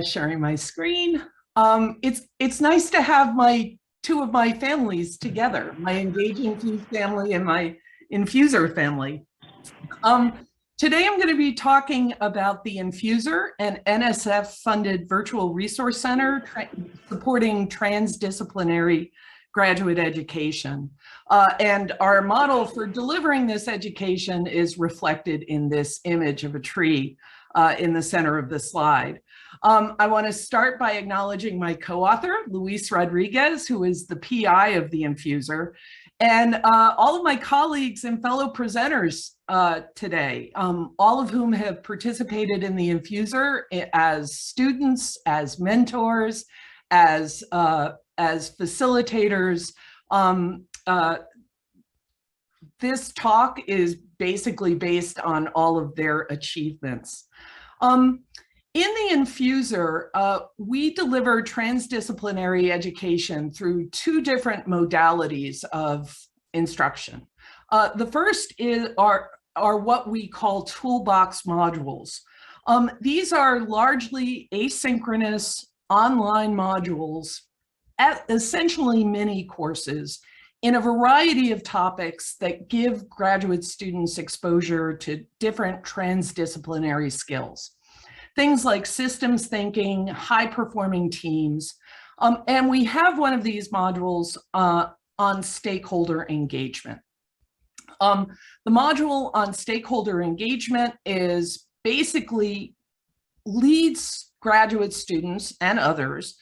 Sharing my screen. It's nice to have two of my families together, my Engage Infuse family and my Infuser family. Today I'm going to be talking about the Infuser, an NSF-funded virtual resource center supporting transdisciplinary graduate education. And our model for delivering this education is reflected in this image of a tree in the center of the slide. I want to start by acknowledging my co-author, Luis Rodriguez, who is the PI of the Infuser, and all of my colleagues and fellow presenters today, all of whom have participated in the Infuser as students, as mentors, as facilitators. This talk is basically based on all of their achievements. In the Infuser, we deliver transdisciplinary education through two different modalities of instruction. The first are what we call Toolbox modules. These are largely asynchronous online modules, essentially mini courses in a variety of topics that give graduate students exposure to different transdisciplinary skills. Things like systems thinking, high-performing teams, and we have one of these modules on stakeholder engagement. The module on stakeholder engagement is basically leads graduate students and others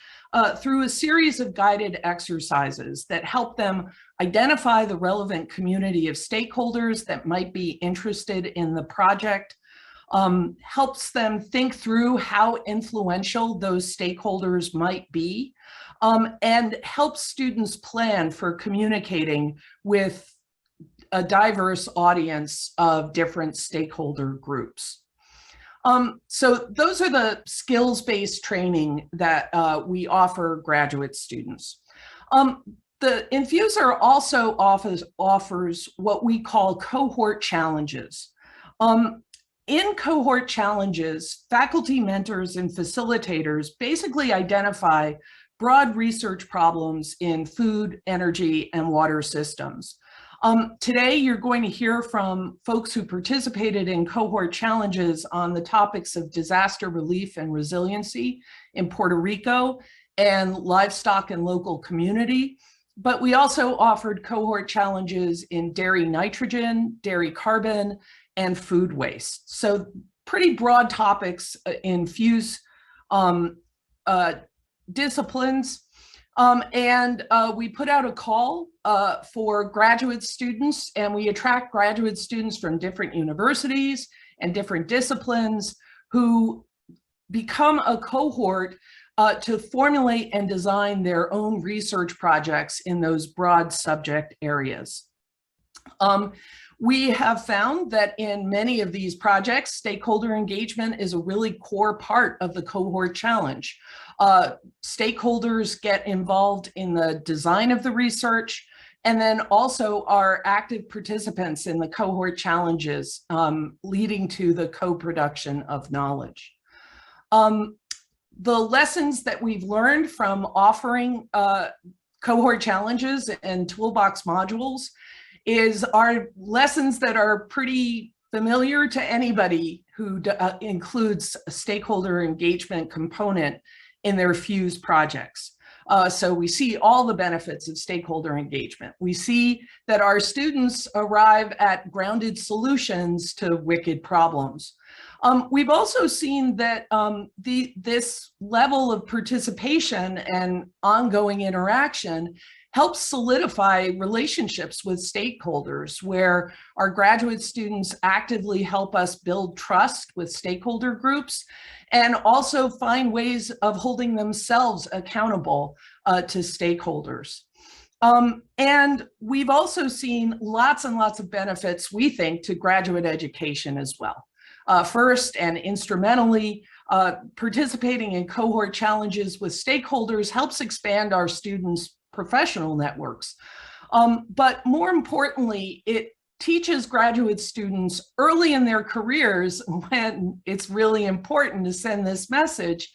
through a series of guided exercises that help them identify the relevant community of stakeholders that might be interested in the project, helps them think through how influential those stakeholders might be, and helps students plan for communicating with a diverse audience of different stakeholder groups. So those are the skills-based training that we offer graduate students. The Infuser also offers what we call cohort challenges. In cohort challenges, faculty mentors and facilitators basically identify broad research problems in food, energy, and water systems. Today, you're going to hear from folks who participated in cohort challenges on the topics of disaster relief and resiliency in Puerto Rico and livestock and local community. But we also offered cohort challenges in dairy nitrogen, dairy carbon, and food waste. So pretty broad topics in FEWS disciplines. We put out a call for graduate students, and we attract graduate students from different universities and different disciplines who become a cohort to formulate and design their own research projects in those broad subject areas. We have found that in many of these projects, stakeholder engagement is a really core part of the cohort challenge. Stakeholders get involved in the design of the research and then also are active participants in the cohort challenges, leading to the co-production of knowledge. The lessons that we've learned from offering cohort challenges and Toolbox modules are lessons that are pretty familiar to anybody who includes a stakeholder engagement component in their FEWS projects. So we see all the benefits of stakeholder engagement. We see that our students arrive at grounded solutions to wicked problems. We've also seen that this level of participation and ongoing interaction helps solidify relationships with stakeholders, where our graduate students actively help us build trust with stakeholder groups and also find ways of holding themselves accountable to stakeholders. And we've also seen lots and lots of benefits, we think, to graduate education as well. First, and instrumentally, participating in cohort challenges with stakeholders helps expand our students' professional networks. But more importantly, it teaches graduate students early in their careers, when it's really important to send this message,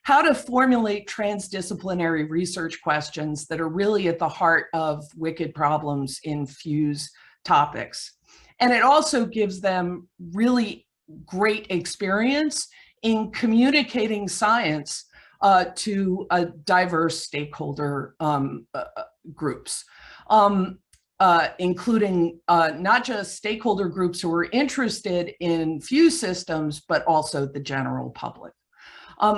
how to formulate transdisciplinary research questions that are really at the heart of wicked problems in FEWS topics. And it also gives them really great experience in communicating science to diverse stakeholder groups, including not just stakeholder groups who are interested in FEWS systems, but also the general public.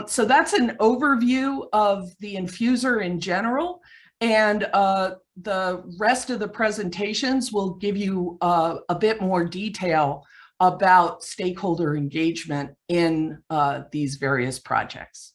So that's an overview of the INFEWS-ER in general, and the rest of the presentations will give you a bit more detail about stakeholder engagement in these various projects.